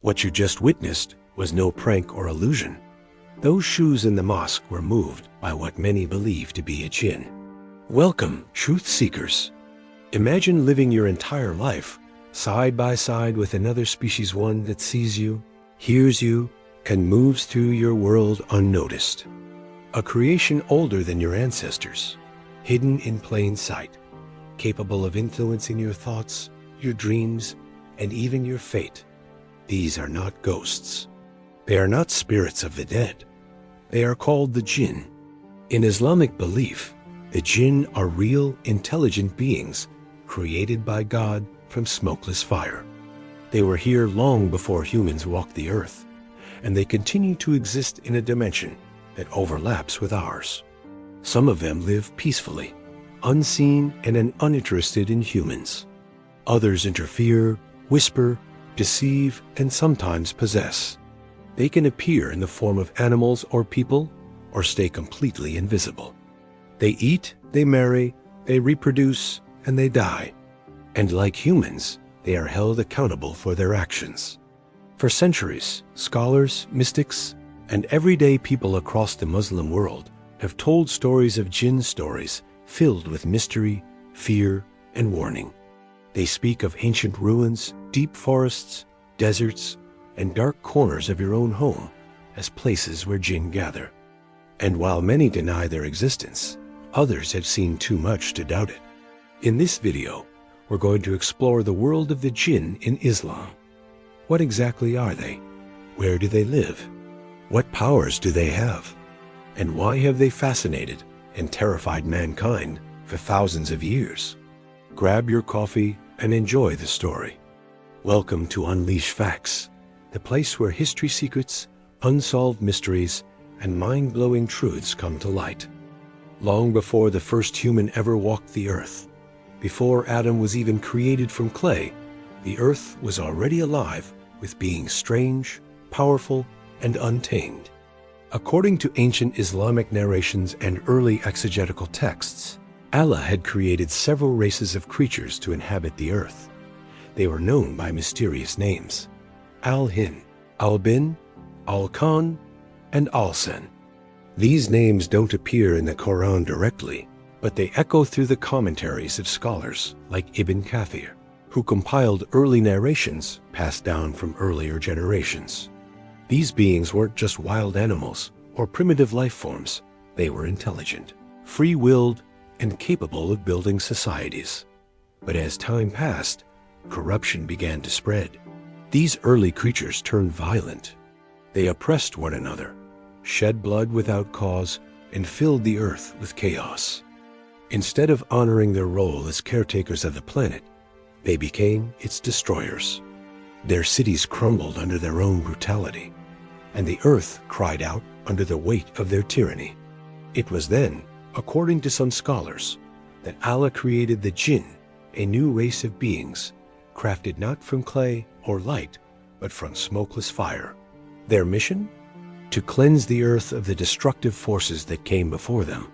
What you just witnessed was no prank or illusion. Those shoes in the mosque were moved by what many believe to be a jinn. Welcome, truth seekers. Imagine living your entire life side by side with another species, one that sees you, hears you, and moves through your world unnoticed. A creation older than your ancestors, hidden in plain sight, capable of influencing your thoughts, your dreams, and even your fate. These are not ghosts. They are not spirits of the dead. They are called the Jinn. In Islamic belief, the Jinn are real, intelligent beings created by God from smokeless fire. They were here long before humans walked the earth, and they continue to exist in a dimension that overlaps with ours. Some of them live peacefully, unseen and uninterested in humans. Others interfere, whisper, deceive, and sometimes possess. They can appear in the form of animals or people, or stay completely invisible. They eat, they marry, they reproduce, and they die. And like humans, they are held accountable for their actions. For centuries, scholars, mystics, and everyday people across the Muslim world have told stories of jinn stories filled with mystery, fear, and warning. They speak of ancient ruins, deep forests, deserts, and dark corners of your own home as places where jinn gather. And while many deny their existence, others have seen too much to doubt it. In this video, we're going to explore the world of the jinn in Islam. What exactly are they? Where do they live? What powers do they have? And why have they fascinated and terrified mankind for thousands of years? Grab your coffee and enjoy the story. Welcome to Unleash Facts, the place where history secrets, unsolved mysteries, and mind-blowing truths come to light. Long before the first human ever walked the earth, before Adam was even created from clay, the earth was already alive with beings strange, powerful, and untamed. According to ancient Islamic narrations and early exegetical texts, Allah had created several races of creatures to inhabit the earth. They were known by mysterious names: Al-Hin, Al-Bin, Al-Khan, and Al-Sen. These names don't appear in the Quran directly, but they echo through the commentaries of scholars like Ibn Kathir, who compiled early narrations passed down from earlier generations. These beings weren't just wild animals or primitive life forms. They were intelligent, free-willed, and capable of building societies. But as time passed, corruption began to spread. These early creatures turned violent. They oppressed one another, shed blood without cause, and filled the earth with chaos. Instead of honoring their role as caretakers of the planet, they became its destroyers. Their cities crumbled under their own brutality, and the earth cried out under the weight of their tyranny. It was then, according to some scholars, that Allah created the Jinn, a new race of beings, crafted not from clay or light, but from smokeless fire. Their mission? To cleanse the earth of the destructive forces that came before them.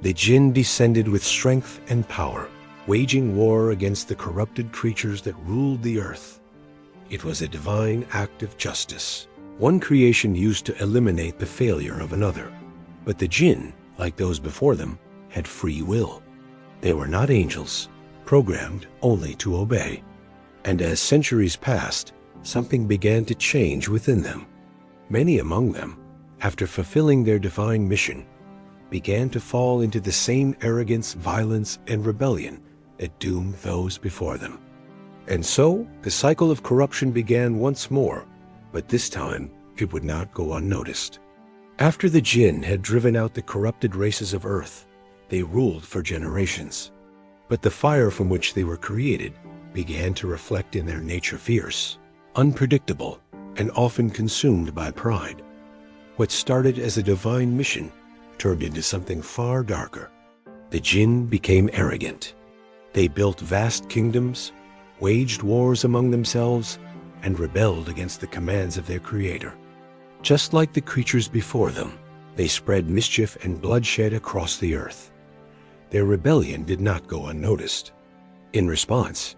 The Jinn descended with strength and power, waging war against the corrupted creatures that ruled the earth. It was a divine act of justice, one creation used to eliminate the failure of another. But the Jinn, like those before them, had free will. They were not angels, programmed only to obey. And as centuries passed, something began to change within them. Many among them, after fulfilling their divine mission, began to fall into the same arrogance, violence, and rebellion that doomed those before them. And so, the cycle of corruption began once more, but this time it would not go unnoticed. After the Jinn had driven out the corrupted races of earth, they ruled for generations. But the fire from which they were created began to reflect in their nature fierce, unpredictable, and often consumed by pride. What started as a divine mission turned into something far darker. The Jinn became arrogant. They built vast kingdoms, waged wars among themselves, and rebelled against the commands of their creator. Just like the creatures before them, they spread mischief and bloodshed across the earth. Their rebellion did not go unnoticed. In response,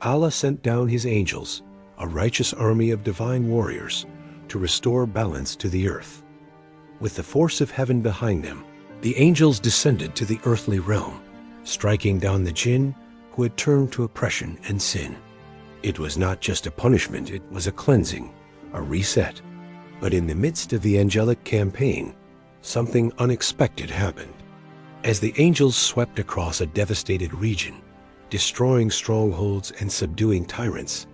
Allah sent down his angels, a righteous army of divine warriors to restore balance to the earth. With the force of heaven behind them, the angels descended to the earthly realm, striking down the Jinn who had turned to oppression and sin. It was not just a punishment, it was a cleansing, a reset. But in the midst of the angelic campaign, something unexpected happened. As the angels swept across a devastated region, destroying strongholds and subduing tyrants,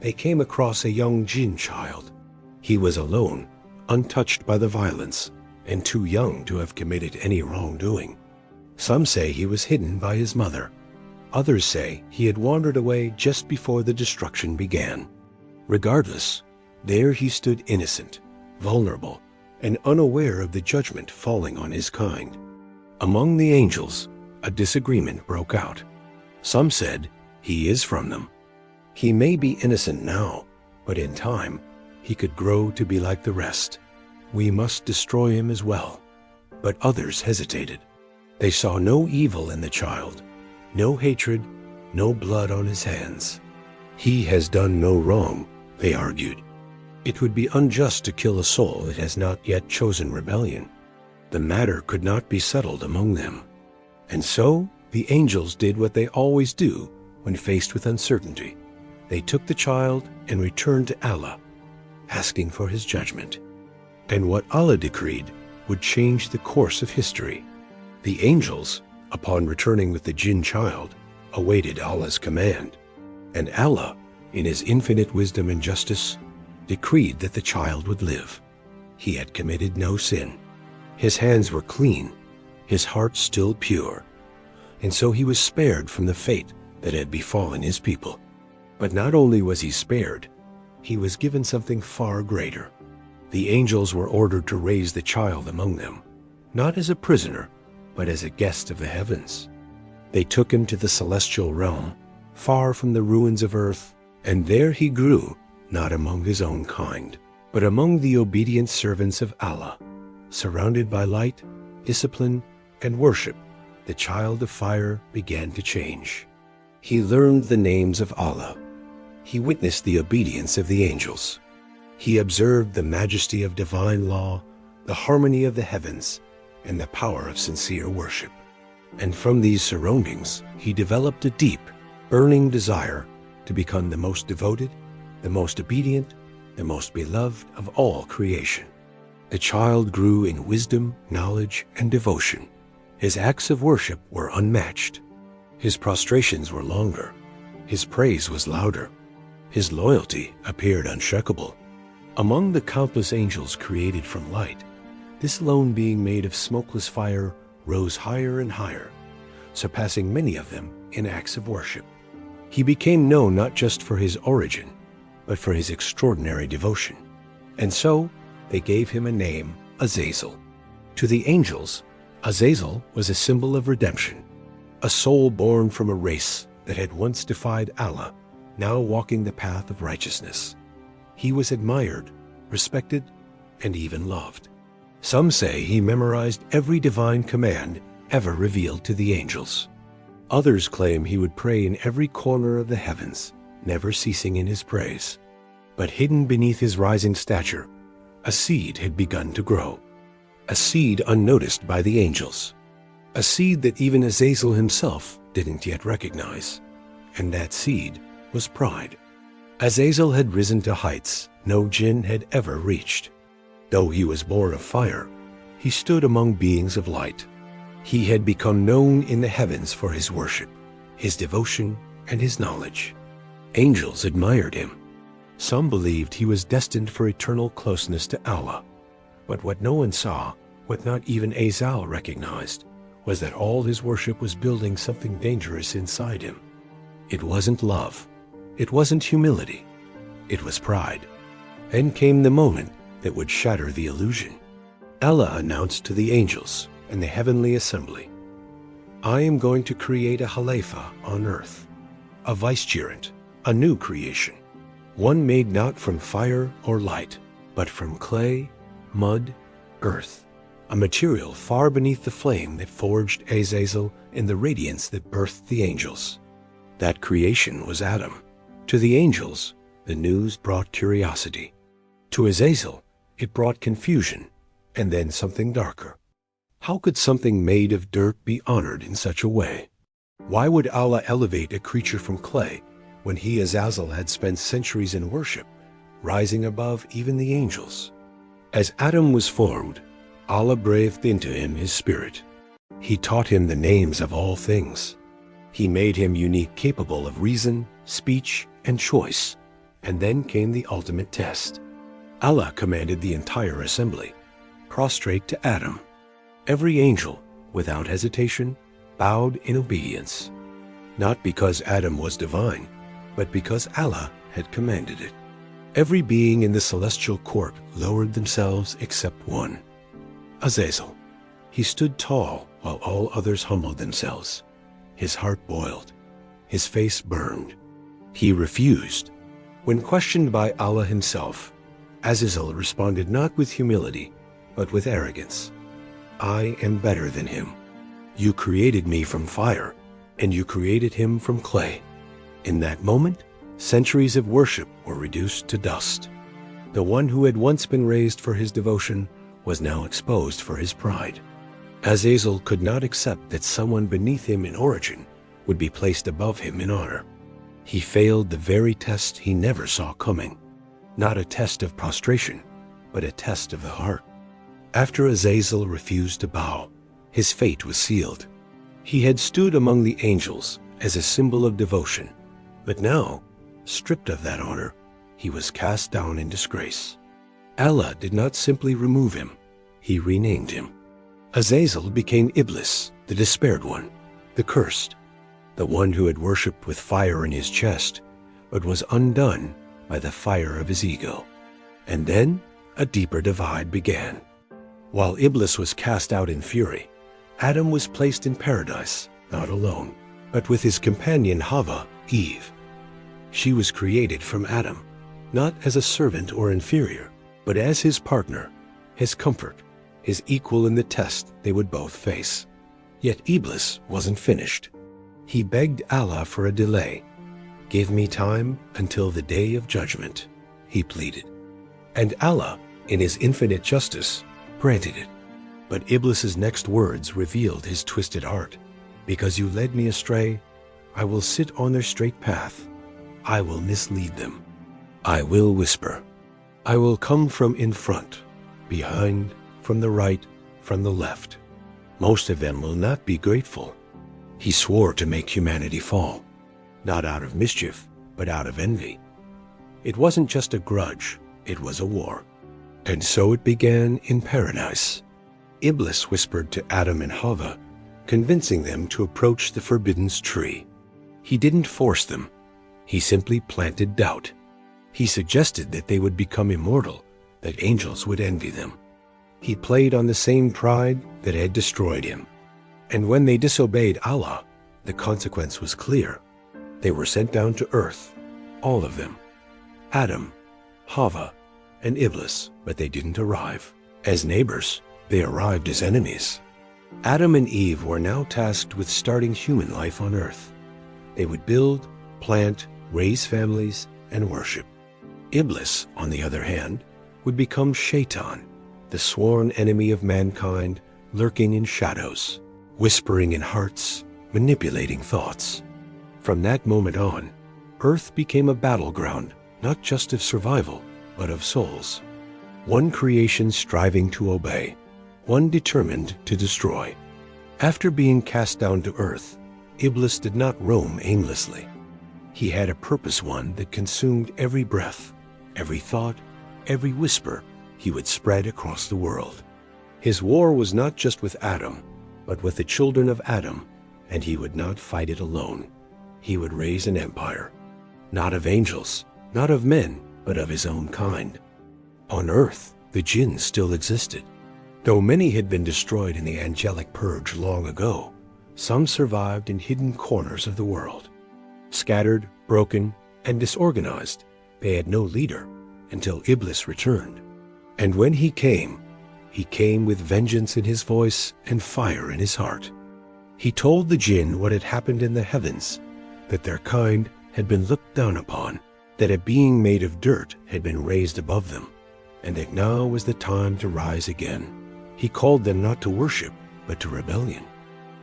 they came across a young Jinn child. He was alone, untouched by the violence, and too young to have committed any wrongdoing. Some say he was hidden by his mother. Others say he had wandered away just before the destruction began. Regardless, there he stood innocent, vulnerable, and unaware of the judgment falling on his kind. Among the angels, a disagreement broke out. Some said, "He is from them. He may be innocent now, but in time, he could grow to be like the rest. We must destroy him as well." But others hesitated. They saw no evil in the child, no hatred, no blood on his hands. "He has done no wrong," they argued. It would be unjust to kill a soul that has not yet chosen rebellion. The matter could not be settled among them. And so, the angels did what they always do when faced with uncertainty. They took the child and returned to Allah, asking for his judgment. And what Allah decreed would change the course of history. The angels, upon returning with the Jinn child, awaited Allah's command. And Allah, in his infinite wisdom and justice, decreed that the child would live. He had committed no sin. His hands were clean, his heart still pure, and so he was spared from the fate that had befallen his people. But not only was he spared, he was given something far greater. The angels were ordered to raise the child among them, not as a prisoner, but as a guest of the heavens. They took him to the celestial realm, far from the ruins of earth, and there he grew, not among his own kind, but among the obedient servants of Allah. Surrounded by light, discipline, and worship, the child of fire began to change. He learned the names of Allah. He witnessed the obedience of the angels. He observed the majesty of divine law, the harmony of the heavens, and the power of sincere worship. And from these surroundings, he developed a deep, burning desire to become the most devoted, the most obedient, the most beloved of all creation. The child grew in wisdom, knowledge, and devotion. His acts of worship were unmatched. His prostrations were longer. His praise was louder. His loyalty appeared unshakable. Among the countless angels created from light, this lone being made of smokeless fire rose higher and higher, surpassing many of them in acts of worship. He became known not just for his origin, but for his extraordinary devotion. And so, they gave him a name, Azazel. To the angels, Azazel was a symbol of redemption, a soul born from a race that had once defied Allah, now walking the path of righteousness. He was admired, respected, and even loved. Some say he memorized every divine command ever revealed to the angels. Others claim he would pray in every corner of the heavens, never ceasing in his praise. But hidden beneath his rising stature, a seed had begun to grow. A seed unnoticed by the angels. A seed that even Azazel himself didn't yet recognize. And that seed was pride. Azazel had risen to heights no Jinn had ever reached. Though he was born of fire, he stood among beings of light. He had become known in the heavens for his worship, his devotion, and his knowledge. Angels admired him. Some believed he was destined for eternal closeness to Allah. But what no one saw, what not even Azazel recognized, was that all his worship was building something dangerous inside him. It wasn't love. It wasn't humility. It was pride. Then came the moment that would shatter the illusion. Allah announced to the angels and the heavenly assembly, "I am going to create a Khalifa on earth, a vicegerent, a new creation, one made not from fire or light, but from clay, mud, earth, a material far beneath the flame that forged Azazel and the radiance that birthed the angels." That creation was Adam. To the angels, the news brought curiosity. To Azazel, it brought confusion, and then something darker. How could something made of dirt be honored in such a way? Why would Allah elevate a creature from clay when he, Azazel, had spent centuries in worship, rising above even the angels? As Adam was formed, Allah breathed into him his spirit. He taught him the names of all things. He made him unique, capable of reason, speech, and choice. And then came the ultimate test. Allah commanded the entire assembly, prostrate to Adam. Every angel, without hesitation, bowed in obedience, not because Adam was divine, but because Allah had commanded it. Every being in the celestial court lowered themselves except one, Azazel. He stood tall while all others humbled themselves. His heart boiled. His face burned. He refused. When questioned by Allah himself, Azazel responded not with humility, but with arrogance. I am better than him. You created me from fire, and you created him from clay. In that moment, centuries of worship were reduced to dust. The one who had once been raised for his devotion was now exposed for his pride. Azazel could not accept that someone beneath him in origin would be placed above him in honor. He failed the very test he never saw coming. Not a test of prostration, but a test of the heart. After Azazel refused to bow, his fate was sealed. He had stood among the angels as a symbol of devotion, but now, stripped of that honor, he was cast down in disgrace. Allah did not simply remove him, he renamed him. Azazel became Iblis, the despaired one, the cursed, the one who had worshipped with fire in his chest, but was undone by the fire of his ego. And then a deeper divide began. While Iblis was cast out in fury, Adam was placed in paradise, not alone, but with his companion Hava, Eve. She was created from Adam, not as a servant or inferior, but as his partner, his comfort, his equal in the test they would both face. Yet Iblis wasn't finished. He begged Allah for a delay. Give me time until the day of judgment, he pleaded. And Allah, in his infinite justice, granted it. But Iblis's next words revealed his twisted heart. Because you led me astray, I will sit on their straight path. I will mislead them. I will whisper. I will come from in front, behind, from the right, from the left. Most of them will not be grateful. He swore to make humanity fall, not out of mischief, but out of envy. It wasn't just a grudge, it was a war. And so it began in paradise. Iblis whispered to Adam and Hava, convincing them to approach the forbidden tree. He didn't force them. He simply planted doubt. He suggested that they would become immortal, that angels would envy them. He played on the same pride that had destroyed him. And when they disobeyed Allah, the consequence was clear. They were sent down to earth, all of them. Adam, Hava, and Iblis, but they didn't arrive as neighbors. They arrived as enemies. Adam and Eve were now tasked with starting human life on earth. They would build, plant, raise families, and worship. Iblis, on the other hand, would become Shaitan, the sworn enemy of mankind, lurking in shadows, whispering in hearts, manipulating thoughts. From that moment on, earth became a battleground, not just of survival, but of souls. One creation striving to obey, one determined to destroy. After being cast down to earth, Iblis did not roam aimlessly. He had a purpose, one that consumed every breath, every thought, every whisper he would spread across the world. His war was not just with Adam, but with the children of Adam, and he would not fight it alone. He would raise an empire, not of angels, not of men, but of his own kind. On earth, the Jinn still existed. Though many had been destroyed in the angelic purge long ago, some survived in hidden corners of the world. Scattered, broken, and disorganized, they had no leader until Iblis returned. And when he came with vengeance in his voice and fire in his heart. He told the Jinn what had happened in the heavens, that their kind had been looked down upon, that a being made of dirt had been raised above them, and that now was the time to rise again. He called them not to worship, but to rebellion.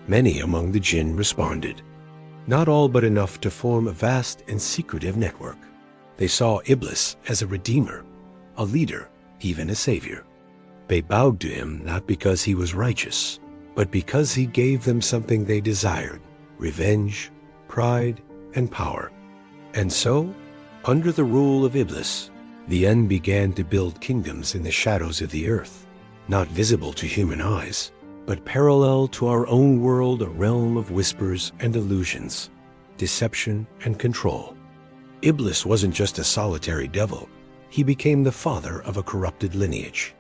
Many among the jinn responded, not all but enough to form a vast and secretive network. They saw Iblis as a redeemer, a leader, even a savior. They bowed to him not because he was righteous, but because he gave them something they desired: revenge, pride, and power. And so, under the rule of Iblis, the Jinn began to build kingdoms in the shadows of the earth, not visible to human eyes, but parallel to our own world, a realm of whispers and illusions, deception and control. Iblis wasn't just a solitary devil. He became the father of a corrupted lineage.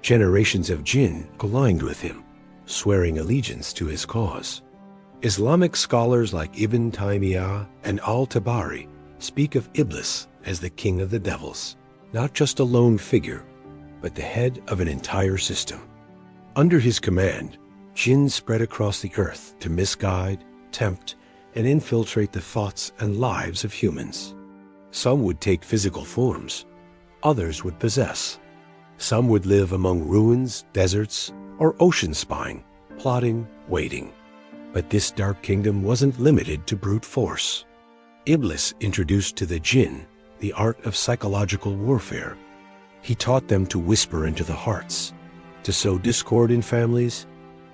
Generations of jinn aligned with him, swearing allegiance to his cause. Islamic scholars like Ibn Taymiyyah and Al-Tabari speak of Iblis as the king of the devils, not just a lone figure, but the head of an entire system. Under his command, jinn spread across the earth to misguide, tempt, and infiltrate the thoughts and lives of humans. Some would take physical forms, others would possess. Some would live among ruins, deserts, or ocean spying, plotting, waiting. But this dark kingdom wasn't limited to brute force. Iblis introduced to the jinn the art of psychological warfare. He taught them to whisper into the hearts, to sow discord in families,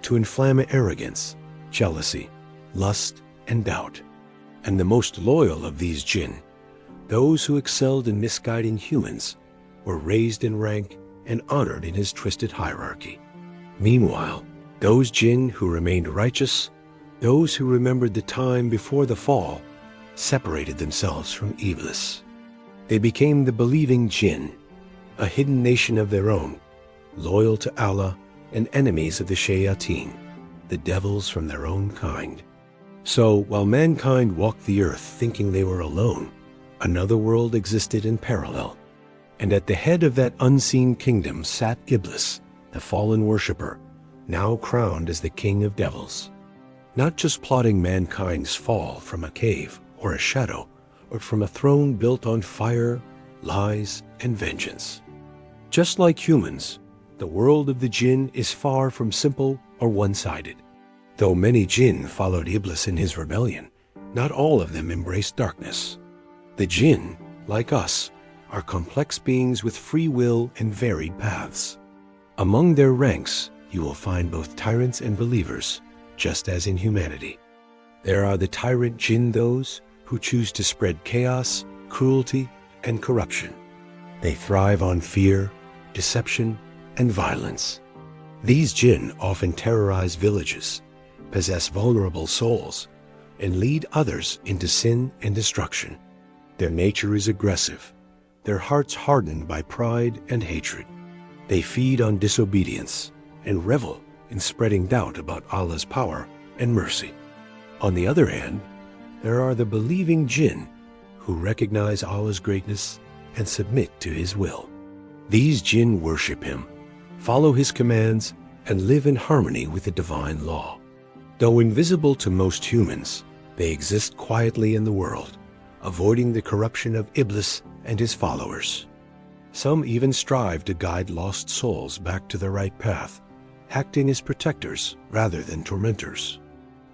to inflame arrogance, jealousy, lust, and doubt. And the most loyal of these jinn, those who excelled in misguiding humans, were raised in rank and honored in his twisted hierarchy. Meanwhile, those jinn who remained righteous, those who remembered the time before the fall, separated themselves from Iblis. They became the believing jinn, a hidden nation of their own, loyal to Allah and enemies of the shayateen, the devils from their own kind. So, while mankind walked the earth thinking they were alone, another world existed in parallel. And at the head of that unseen kingdom sat Iblis, the fallen worshipper, now crowned as the king of devils. Not just plotting mankind's fall from a cave or a shadow, but from a throne built on fire, lies, and vengeance. Just like humans, the world of the jinn is far from simple or one-sided. Though many jinn followed Iblis in his rebellion, not all of them embraced darkness. The jinn, like us, are complex beings with free will and varied paths. Among their ranks, you will find both tyrants and believers, just as in humanity. There are the tyrant jinn, those who choose to spread chaos, cruelty, and corruption. They thrive on fear, deception, and violence. These jinn often terrorize villages, possess vulnerable souls, and lead others into sin and destruction. Their nature is aggressive, their hearts hardened by pride and hatred. They feed on disobedience and revel in spreading doubt about Allah's power and mercy. On the other hand, there are the believing jinn who recognize Allah's greatness and submit to His will. These jinn worship Him, follow His commands, and live in harmony with the divine law. Though invisible to most humans, they exist quietly in the world, avoiding the corruption of Iblis and his followers. Some even strive to guide lost souls back to the right path, acting as protectors rather than tormentors.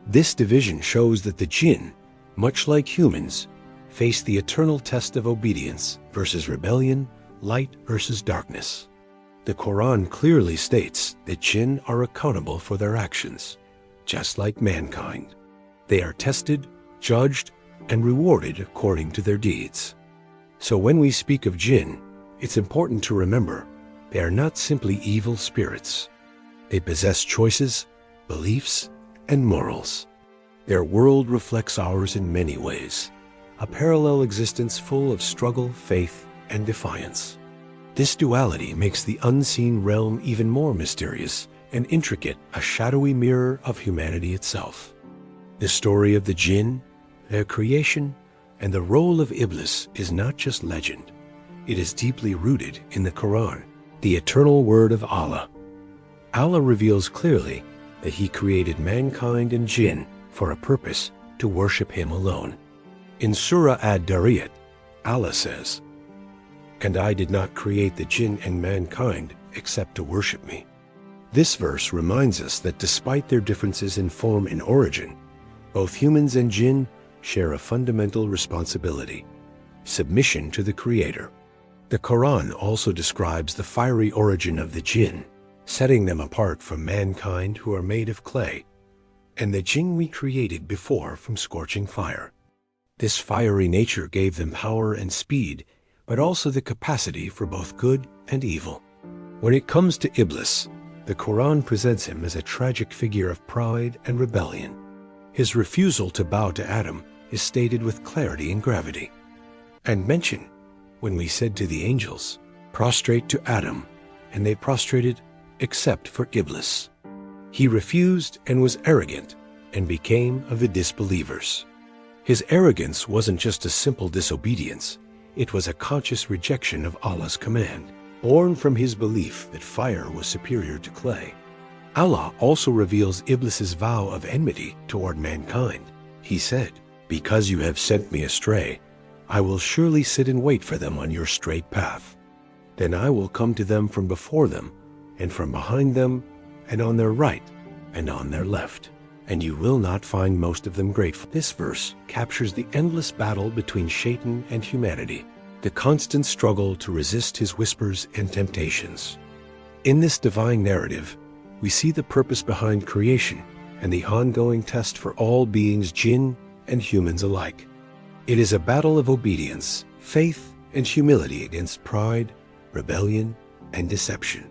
This division shows that the jinn, much like humans, face the eternal test of obedience versus rebellion, light versus darkness. The Quran clearly states that jinn are accountable for their actions, just like mankind. They are tested, judged, and rewarded according to their deeds. So when we speak of jinn, it's important to remember they are not simply evil spirits. They possess choices, beliefs, and morals. Their world reflects ours in many ways, a parallel existence full of struggle, faith, and defiance. This duality makes the unseen realm even more mysterious and intricate, a shadowy mirror of humanity itself. The story of the jinn, their creation, and the role of Iblis is not just legend. It is deeply rooted in the Quran, the eternal word of Allah. Allah reveals clearly that He created mankind and jinn for a purpose: to worship Him alone. In Surah Ad-Dariyat, Allah says, "And I did not create the jinn and mankind except to worship me." This verse reminds us that despite their differences in form and origin, both humans and jinn share a fundamental responsibility: submission to the Creator. The Quran also describes the fiery origin of the jinn, setting them apart from mankind who are made of clay, and the jinn we created before from scorching fire. This fiery nature gave them power and speed, but also the capacity for both good and evil. When it comes to Iblis, the Quran presents him as a tragic figure of pride and rebellion. His refusal to bow to Adam is stated with clarity and gravity. And mention, when we said to the angels, "Prostrate to Adam," and they prostrated except for Iblis. He refused and was arrogant and became of the disbelievers. His arrogance wasn't just a simple disobedience, it was a conscious rejection of Allah's command, born from his belief that fire was superior to clay. Allah also reveals Iblis's vow of enmity toward mankind. He said, "Because you have sent me astray, I will surely sit and wait for them on your straight path. Then I will come to them from before them, and from behind them, and on their right, and on their left. And you will not find most of them grateful." This verse captures the endless battle between Shaitan and humanity, the constant struggle to resist his whispers and temptations. In this divine narrative, we see the purpose behind creation and the ongoing test for all beings, jinn and humans alike. It is a battle of obedience, faith, and humility against pride, rebellion, and deception.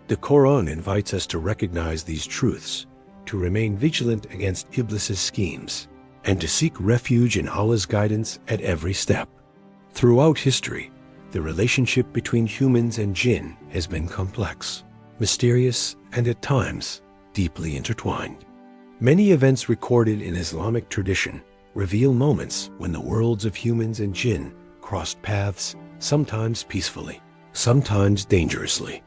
The Quran invites us to recognize these truths, to remain vigilant against Iblis's schemes, and to seek refuge in Allah's guidance at every step. Throughout history, the relationship between humans and jinn has been complex, mysterious, and at times deeply intertwined. Many events recorded in Islamic tradition reveal moments when the worlds of humans and jinn crossed paths, sometimes peacefully, sometimes dangerously.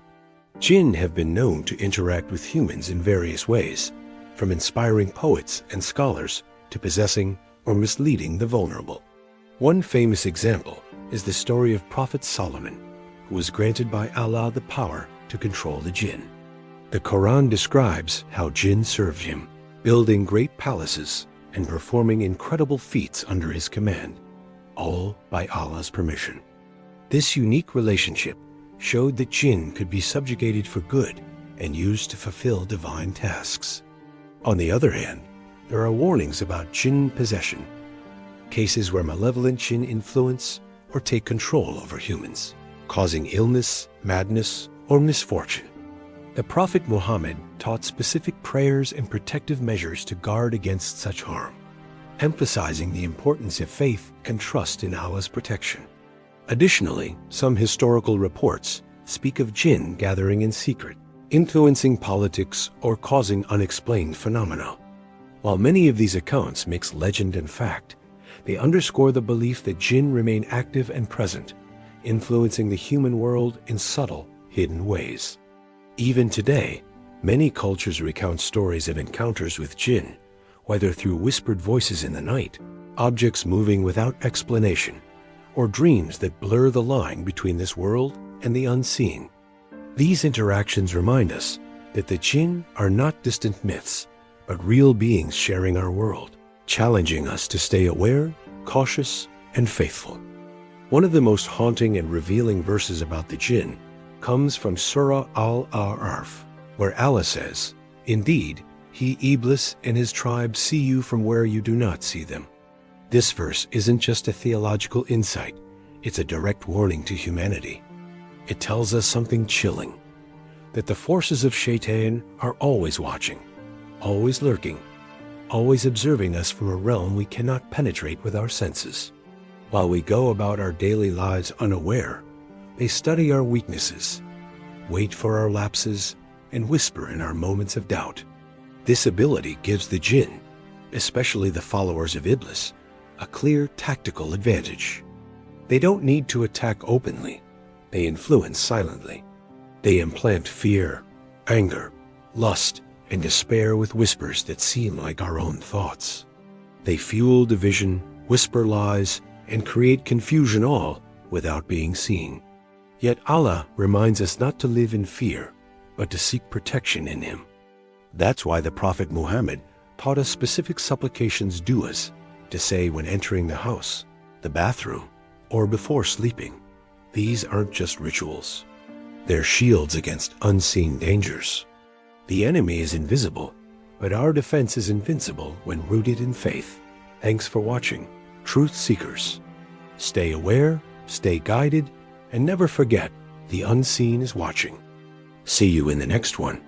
Jinn have been known to interact with humans in various ways, from inspiring poets and scholars to possessing or misleading the vulnerable. One famous example is the story of Prophet Solomon, who was granted by Allah the power to control the jinn. The Quran describes how jinn served him, building great palaces and performing incredible feats under his command, all by Allah's permission. This unique relationship showed that jinn could be subjugated for good and used to fulfill divine tasks. On the other hand, there are warnings about jinn possession, cases where malevolent jinn influence or take control over humans, causing illness, madness, or misfortune. The Prophet Muhammad taught specific prayers and protective measures to guard against such harm, emphasizing the importance of faith and trust in Allah's protection. Additionally, some historical reports speak of jinn gathering in secret, influencing politics or causing unexplained phenomena. While many of these accounts mix legend and fact, they underscore the belief that jinn remain active and present, influencing the human world in subtle, hidden ways. Even today, many cultures recount stories of encounters with jinn, whether through whispered voices in the night, objects moving without explanation, or dreams that blur the line between this world and the unseen. These interactions remind us that the jinn are not distant myths, but real beings sharing our world, challenging us to stay aware, cautious, and faithful. One of the most haunting and revealing verses about the jinn comes from Surah Al-A'raf, where Allah says, "Indeed, he, Iblis, and his tribe see you from where you do not see them." This verse isn't just a theological insight, it's a direct warning to humanity. It tells us something chilling, that the forces of Shaitan are always watching, always lurking, always observing us from a realm we cannot penetrate with our senses. While we go about our daily lives unaware, they study our weaknesses, wait for our lapses, and whisper in our moments of doubt. This ability gives the jinn, especially the followers of Iblis, a clear tactical advantage. They don't need to attack openly. They influence silently. They implant fear, anger, lust, and despair with whispers that seem like our own thoughts. They fuel division, whisper lies, and create confusion all without being seen. Yet Allah reminds us not to live in fear, but to seek protection in Him. That's why the Prophet Muhammad taught us specific supplications du'as to say when entering the house, the bathroom, or before sleeping. These aren't just rituals. They're shields against unseen dangers. The enemy is invisible, but our defense is invincible when rooted in faith. Thanks for watching, Truth Seekers. Stay aware, stay guided, and never forget the unseen is watching. See you in the next one.